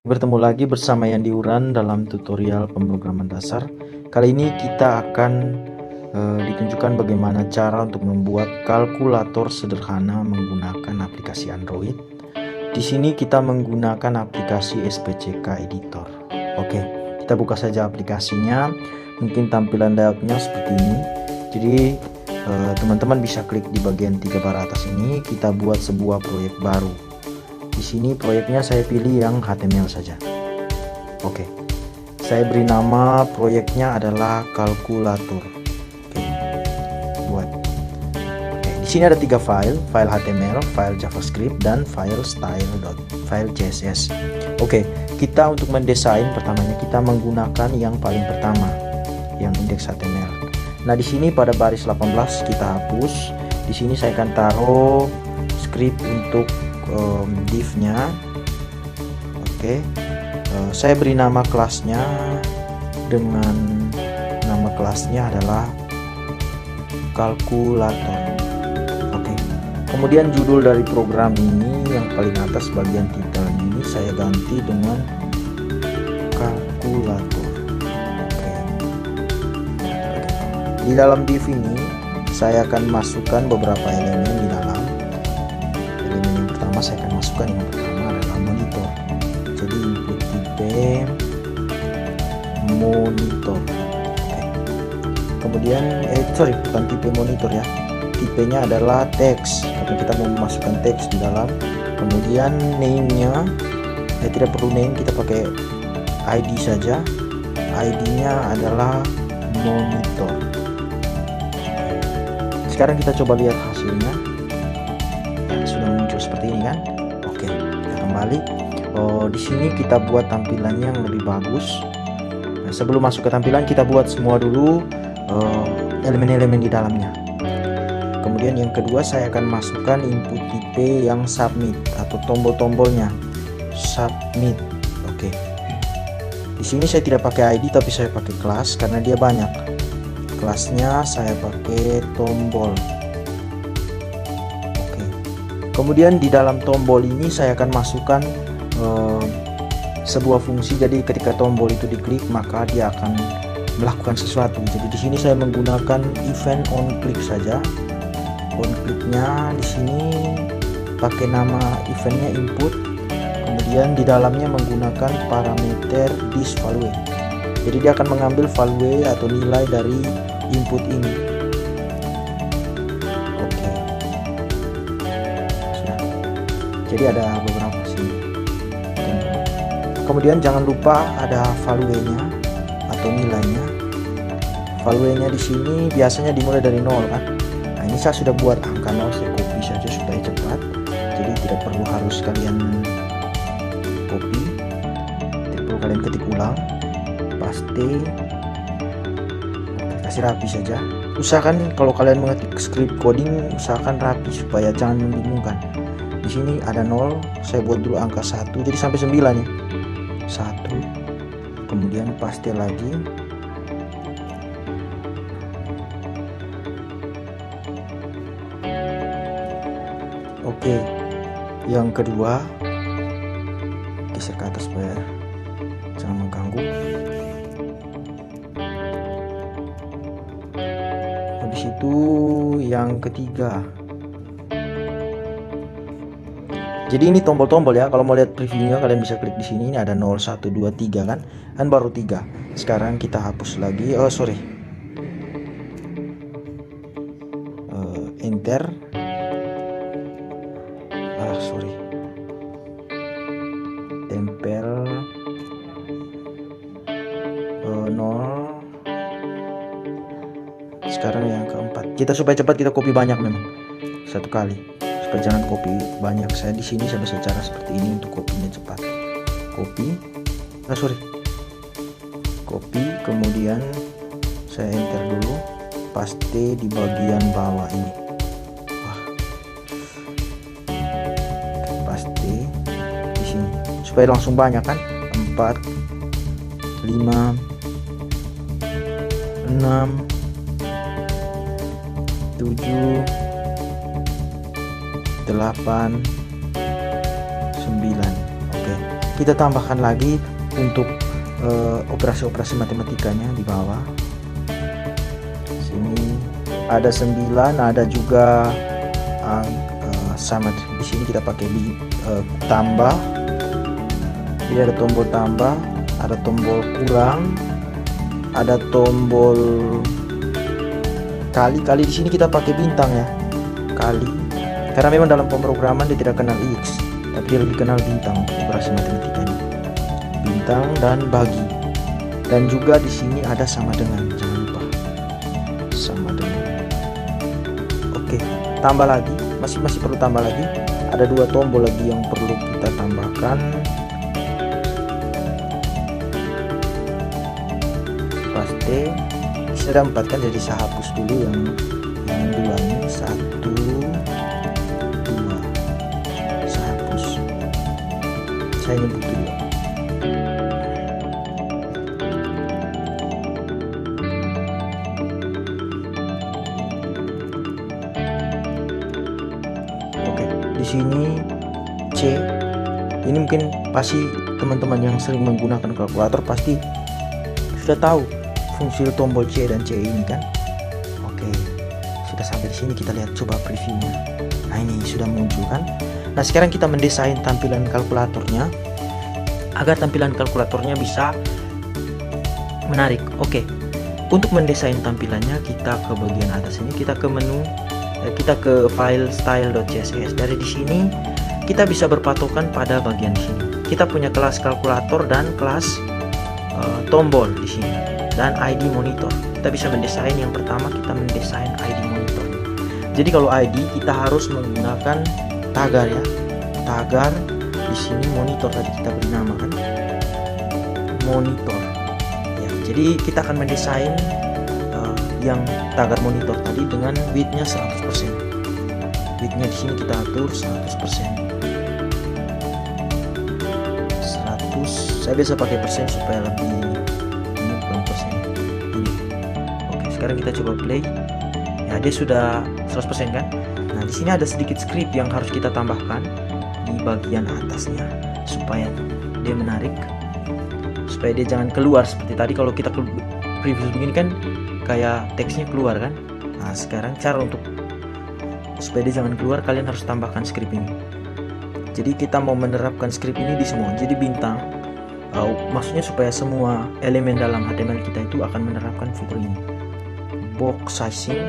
Bertemu lagi bersama Yandi Uran dalam tutorial pemrograman dasar. Kali ini kita akan ditunjukkan bagaimana cara untuk membuat kalkulator sederhana menggunakan aplikasi Android. Di sini kita menggunakan aplikasi SPCK Editor. Oke, kita buka saja aplikasinya. Mungkin tampilan layoutnya seperti ini. Jadi teman-teman bisa klik di bagian 3 bar atas ini. Kita buat sebuah proyek baru. Di sini proyeknya saya pilih yang HTML saja. Oke, saya beri nama proyeknya adalah kalkulator. Oke, buat. Oke, di sini ada 3 file HTML, file JavaScript, dan file style.file CSS. Oke, kita untuk mendesain pertamanya kita menggunakan yang paling pertama, yang indeks HTML. Nah, di sini pada baris 18 kita hapus. Di sini saya akan taruh script untuk div-nya. Oke, saya beri nama kelasnya dengan nama kelasnya adalah kalkulator. Oke, kemudian judul dari program ini yang paling atas bagian titelnya ini saya ganti dengan kalkulator. Oke. Di dalam div ini saya akan masukkan beberapa elemen di dalam. Saya akan masukkan yang pertama adalah monitor. Jadi input tipe monitor. Oke. Kemudian bukan tipe monitor ya. Tipenya adalah teks karena kita mau memasukkan teks di dalam. Kemudian name-nya tidak perlu name, kita pakai ID saja. ID-nya adalah monitor. Sekarang kita coba lihat hasilnya. Sudah muncul seperti ini kan. Oke, kita kembali. Di sini kita buat tampilannya yang lebih bagus. Nah, sebelum masuk ke tampilan kita buat semua dulu elemen-elemen di dalamnya. Kemudian yang kedua saya akan masukkan input tipe yang submit atau tombol-tombolnya submit. Oke. Di sini saya tidak pakai ID tapi saya pakai kelas karena dia banyak. Kelasnya saya pakai tombol. Kemudian di dalam tombol ini saya akan masukkan sebuah fungsi. Jadi ketika tombol itu diklik maka dia akan melakukan sesuatu. Jadi di sini saya menggunakan event on click saja. On clicknya di sini pakai nama eventnya input. Kemudian di dalamnya menggunakan parameter disValue. Jadi dia akan mengambil value atau nilai dari input ini. Jadi ada beberapa sini. Kemudian jangan lupa ada value-nya atau nilainya. Value-nya di sini biasanya dimulai dari 0 kan. Nah, ini saya sudah buat angka 0, saya copy saja supaya cepat. Jadi tidak perlu harus kalian copy. Tidak perlu kalian ketik ulang. Paste. Kasih rapi saja. Usahakan kalau kalian mengetik script coding usahakan rapi supaya jangan membingungkan. Di sini ada 0, saya buat dulu angka 1 jadi sampai 9 ya. 1. Kemudian paste lagi. Oke. Yang kedua geser ke atas supaya jangan mengganggu. Habis itu yang ketiga. Jadi ini tombol-tombol ya. Kalau mau lihat previewnya kalian bisa klik di sini. Ini ada 0, 1, 2, 3 kan. Dan baru 3. Sekarang kita hapus lagi. Enter. Tempel 0. Sekarang yang keempat. Kita supaya cepat kita copy banyak memang. Satu kali. Jangan copy banyak. Saya di sini saya bisa cara seperti ini untuk copy-nya cepat. Copy, kemudian saya enter dulu, paste di bagian bawah ini. Paste di sini supaya langsung banyak kan. 4, 5, 6, 7, 8, 9. Oke. kita tambahkan lagi untuk operasi-operasi matematikanya di bawah. Sini ada 9, ada juga sama di sini kita pakai tambah. Jadi ada tombol tambah, ada tombol kurang, ada tombol kali di sini kita pakai bintang ya, kali, karena memang dalam pemrograman dia tidak kenal X, tapi dia lebih kenal bintang untuk operasi matematikanya. Bintang dan bagi, dan juga di sini ada sama dengan, jangan lupa sama dengan. Oke, tambah lagi, masih perlu tambah lagi. Ada 2 tombol lagi yang perlu kita tambahkan. Paste, sudah 4 kan, jadi saya hapus dulu yang 2 ini, 1, 2, saya hapus, saya nyebut dulu. Oke, di sini C, ini mungkin pasti teman-teman yang sering menggunakan kalkulator pasti sudah tahu fungsi tombol C dan C ini kan. Oke, sudah sampai di sini, kita lihat coba previewnya. Nah, ini sudah muncul kan. Nah, sekarang kita mendesain tampilan kalkulatornya agar tampilan kalkulatornya bisa menarik. Oke, untuk mendesain tampilannya kita ke bagian atas ini, kita ke menu, kita ke file style.css. Dari di sini kita bisa berpatokan pada bagian sini. Kita punya kelas kalkulator dan kelas tombol di sini, dan ID monitor. Kita bisa mendesain, yang pertama kita mendesain ID monitor. Jadi kalau ID kita harus menggunakan tagar ya, tagar di sini monitor tadi kita beri nama kan, monitor ya. Jadi kita akan mendesain yang tagar monitor tadi dengan widthnya 100%. Widthnya di sini kita atur 100%. Saya biasa pakai persen supaya lebih, ini bukan persen ini. Oke, sekarang kita coba play ya, dia sudah 100% kan. Nah, di sini ada sedikit script yang harus kita tambahkan di bagian atasnya supaya dia menarik, supaya dia jangan keluar seperti tadi. Kalau kita preview begini kan kayak teksnya keluar kan. Nah, sekarang cara untuk supaya dia jangan keluar, kalian harus tambahkan script ini. Jadi kita mau menerapkan script ini di semua, jadi bintang, maksudnya supaya semua elemen dalam HTML kita itu akan menerapkan fitur ini. Box sizing,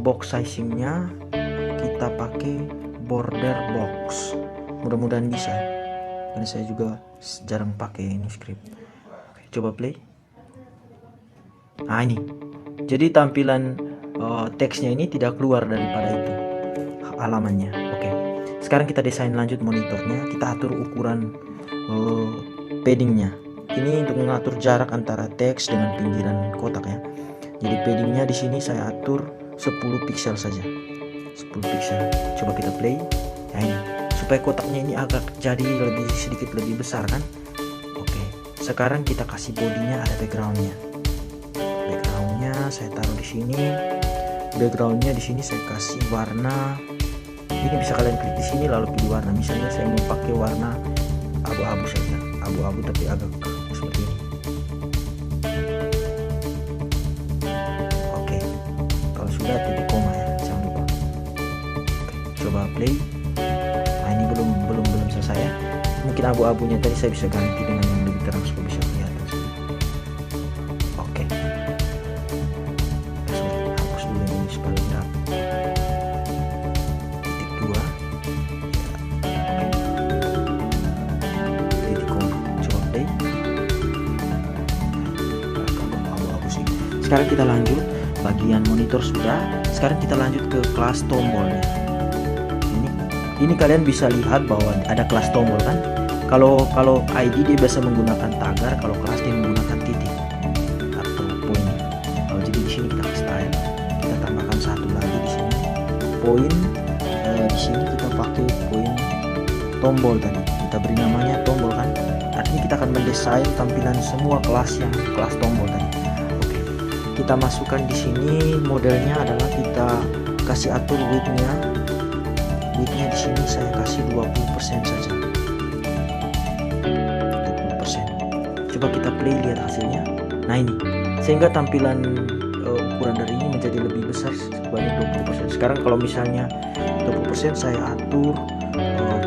box sizingnya kita pakai border box. Mudah-mudahan bisa, karena saya juga jarang pakai ini script. Oke, coba play. Nah, ini jadi tampilan teksnya ini tidak keluar daripada itu halamannya. Oke, sekarang kita desain lanjut monitornya. Kita atur ukuran paddingnya. Ini untuk mengatur jarak antara teks dengan pinggiran kotak ya. Jadi paddingnya di sini saya atur 10 pixel saja, 10 pixel. Coba kita play. Nah, ini supaya kotaknya ini agak jadi sedikit lebih besar kan. Oke, sekarang kita kasih bodinya, ada backgroundnya. Backgroundnya saya taruh di sini. Backgroundnya di sini saya kasih warna. Ini bisa kalian klik di sini lalu pilih warna. Misalnya saya mau pakai warna abu-abu saja, abu-abu tapi agak seperti ini. Oke, kalau sudah titik koma ya, jangan lupa. Oke, coba play. Nah, ini belum selesai ya. Mungkin abu-abunya tadi saya bisa ganti dengan yang lebih terang supaya bisa kelihatan. Oke, hapus dulu yang ini supaya lebih rapi. Sekarang kita lanjut bagian monitor sudah. Sekarang kita lanjut ke kelas tombolnya. Ini kalian bisa lihat bahwa ada kelas tombol kan. Kalau ID dia biasa menggunakan tagar, kalau kelas dia menggunakan titik atau poin. Kalau jadi di sini kita style, kita tambahkan satu lagi di sini poin. Di sini kita pakai poin tombol tadi. Kita beri namanya tombol kan. Artinya kita akan mendesain tampilan semua kelas yang kelas tombol tadi. Kita masukkan di sini modelnya adalah kita kasih atur width-nya di sini saya kasih 20% saja. 20%. Coba kita play, lihat hasilnya. Nah ini, sehingga tampilan ukuran dari ini menjadi lebih besar sebanyak 20%. Sekarang kalau misalnya 20% saya atur,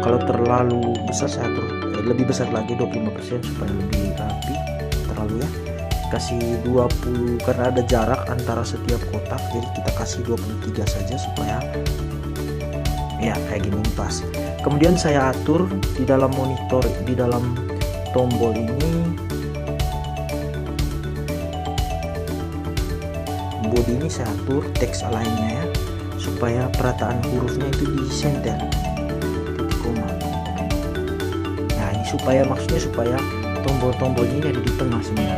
kalau terlalu besar saya atur lebih besar lagi 25% supaya lebih rapi. Terlalu ya, kasih 20 karena ada jarak antara setiap kotak, jadi kita kasih 23 saja supaya ya kayak gini pas. Kemudian saya atur di dalam monitor, di dalam tombol ini, body ini saya atur text align-nya ya, supaya perataan hurufnya itu di center titik koma. Nah ini maksudnya supaya tombol-tombol ini ada di tengah semua.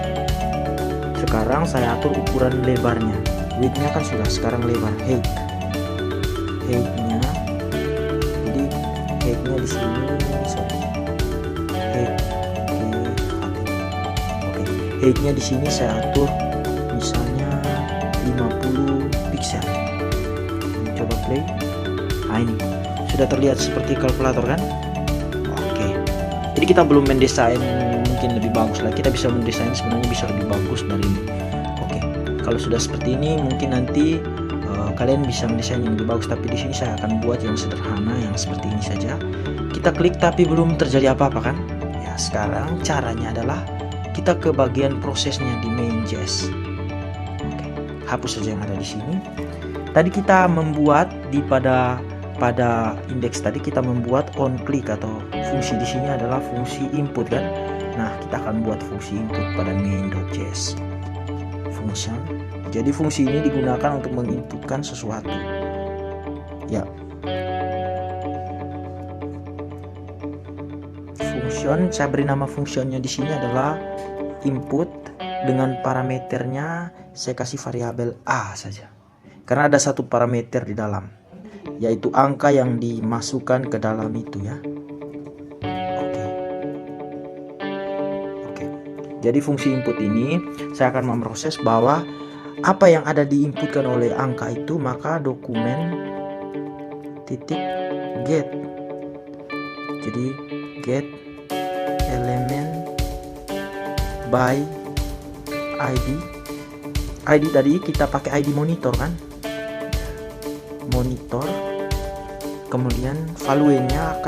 Sekarang saya atur ukuran lebarnya, width-nya kan sudah, sekarang lebar height-nya. Jadi height-nya di sini, height-nya di sini saya atur misalnya 50 pixel. Coba play. Nah ini sudah terlihat seperti kalkulator kan? Oke. Jadi kita belum mendesain mungkin lebih bagus lah. Kita bisa mendesain sebenarnya bisa lebih bagus dari ini. Oke. Kalau sudah seperti ini mungkin nanti kalian bisa mendesain yang lebih bagus. Tapi di sini saya akan buat yang sederhana, yang seperti ini saja. Kita klik tapi belum terjadi apa-apa kan? Ya sekarang caranya adalah kita ke bagian prosesnya di main.js. Oke. Hapus saja yang ada di sini. Tadi kita membuat pada indeks tadi kita membuat on click atau fungsi di sini adalah fungsi input kan. Nah, kita akan buat fungsi input pada main.js function. Jadi fungsi ini digunakan untuk menginputkan sesuatu. Ya. Function, saya beri nama fungsinya di sini adalah input, dengan parameternya saya kasih variabel a saja. Karena ada satu parameter di dalam, yaitu angka yang dimasukkan ke dalam itu ya. Oke. Jadi fungsi input ini saya akan memproses bahwa apa yang ada diinputkan oleh angka itu, maka dokumen titik get. Jadi get element by ID tadi kita pakai ID monitor kan, monitor. Kemudian value-nya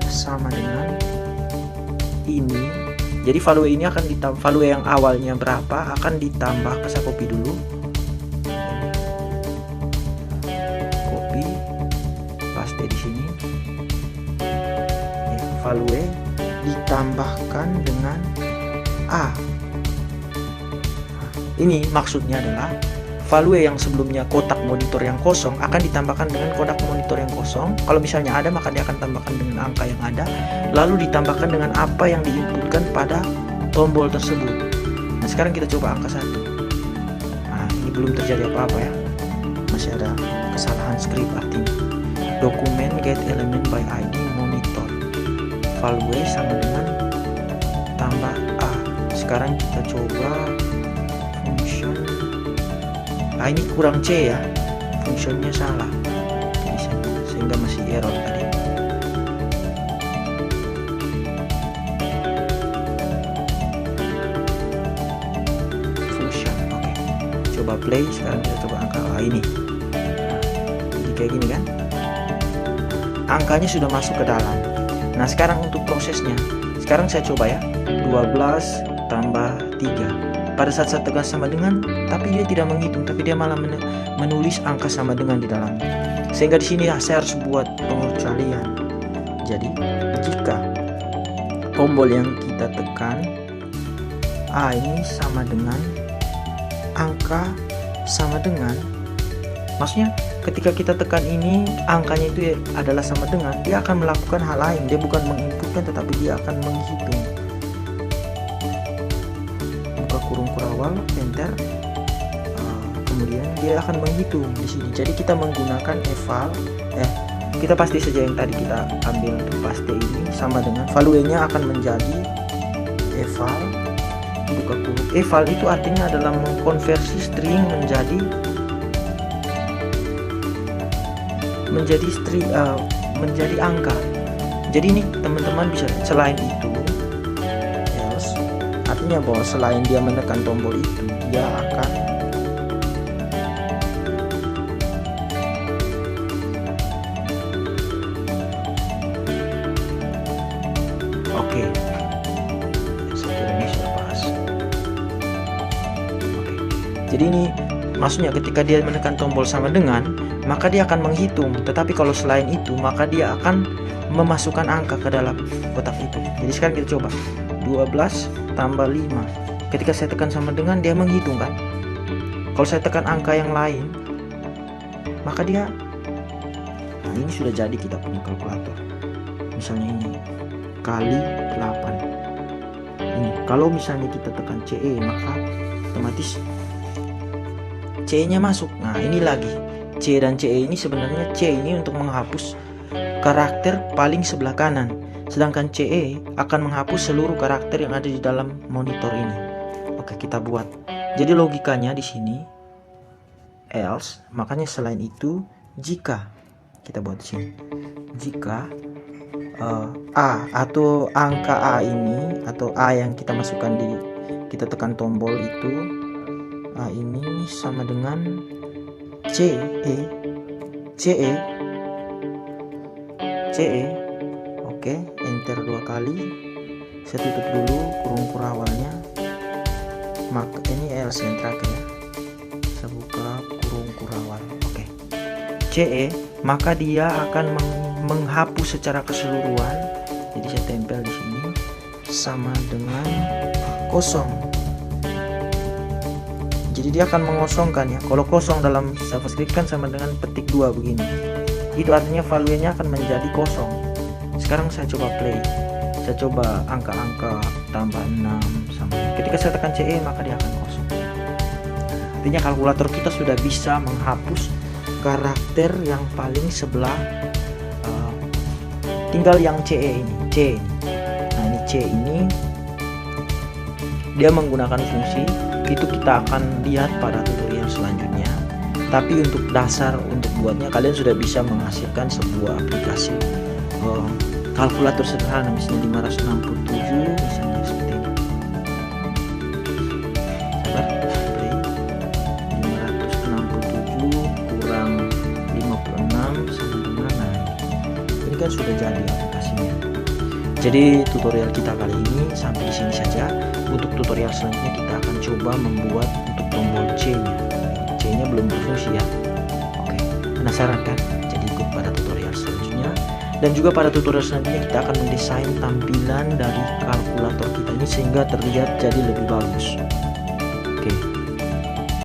sama dengan ini. Jadi value ini akan ditambah, value yang awalnya berapa akan ditambah ke, saya copy dulu, copy paste di sini ya, value ditambahkan dengan A. Nah, ini maksudnya adalah value yang sebelumnya kotak monitor yang kosong akan ditambahkan dengan kotak monitor yang kosong. Kalau misalnya ada, maka dia akan tambahkan dengan angka yang ada, lalu ditambahkan dengan apa yang diinputkan pada tombol tersebut. Nah sekarang kita coba angka 1. Nah ini belum terjadi apa-apa ya, masih ada kesalahan script. Artinya dokumen get element by ID monitor, value sama dengan tambah A. Sekarang kita coba function. Nah ini kurang C ya, fungsinya salah, sehingga masih error tadi. Function, oke. Coba play. Sekarang kita coba angka ini. Jadi kayak gini kan, angkanya sudah masuk ke dalam. Nah sekarang untuk prosesnya, sekarang saya coba ya, 12 tambah 3. Pada saat saya tegas sama dengan, tapi dia tidak menghitung, tapi dia malah menulis angka sama dengan di dalam. Sehingga di sini saya harus buat pengecualian. Jadi jika tombol yang kita tekan A ini sama dengan angka sama dengan, maksudnya ketika kita tekan ini angkanya itu adalah sama dengan, dia akan melakukan hal lain. Dia bukan menginputkan, tetapi dia akan menghitung. Kurung kurawal, enter, kemudian dia akan menghitung di sini. Jadi kita menggunakan eval, kita pasti saja yang tadi kita ambil untuk paste ini sama dengan value-nya akan menjadi eval buka kurung. Eval itu artinya adalah mengkonversi string menjadi angka. Jadi ini teman-teman bisa, selain itu else artinya bahwa selain dia menekan tombol itu, dia akan oke. Saya kira ini sudah pas. Oke. Jadi ini maksudnya ketika dia menekan tombol sama dengan, maka dia akan menghitung. Tetapi kalau selain itu, maka dia akan memasukkan angka ke dalam kotak itu. Jadi sekarang kita coba 12 tambah 5. Ketika saya tekan sama dengan, dia menghitung kan. Kalau saya tekan angka yang lain, maka dia, nah ini sudah jadi kita punya kalkulator. Misalnya ini kali 8. Ini kalau misalnya kita tekan CE, maka otomatis CE nya masuk. Nah ini lagi C dan CE ini, sebenarnya C ini untuk menghapus karakter paling sebelah kanan, sedangkan CE akan menghapus seluruh karakter yang ada di dalam monitor ini. Oke, kita buat. Jadi logikanya di sini else, makanya selain itu jika kita buat di sini, jika A atau angka A ini atau A yang kita masukkan kita tekan tombol itu, A ini sama dengan CE, oke, enter 2 kali. Saya tutup dulu kurung kurawalnya. Maka ini else yang terakhir ya. Saya buka kurung kurawal. Oke. CE, maka dia akan menghapus secara keseluruhan. Jadi saya tempel di sini sama dengan kosong. Jadi dia akan mengosongkan ya. Kalau kosong dalam JavaScript kan sama dengan petik 2 begini. Itu artinya value-nya akan menjadi kosong. Sekarang saya coba play. Saya coba angka-angka tambah 6 sampai. Ketika saya tekan CE, maka dia akan kosong. Artinya kalkulator kita sudah bisa menghapus karakter yang paling sebelah. Tinggal yang CE ini, C ini. Nah ini C ini dia menggunakan fungsi. Itu kita akan lihat pada tutorial selanjutnya. Tapi untuk dasar untuk buatnya, kalian sudah bisa menghasilkan sebuah aplikasi kalkulator sederhana, misalnya 567 misalnya seperti ini. Sabar, play. 567 kurang 56 sama dengan, nah ini kan sudah jadi aplikasinya. Jadi tutorial kita kali ini sampai di sini saja. Untuk tutorial selanjutnya kita akan coba membuat untuk tombol C-nya. C-nya belum berfungsi ya. Oke, penasaran kan? Jadi ikut pada tutorial selanjutnya. Dan juga pada tutorial selanjutnya kita akan mendesain tampilan dari kalkulator kita ini sehingga terlihat jadi lebih bagus. Oke.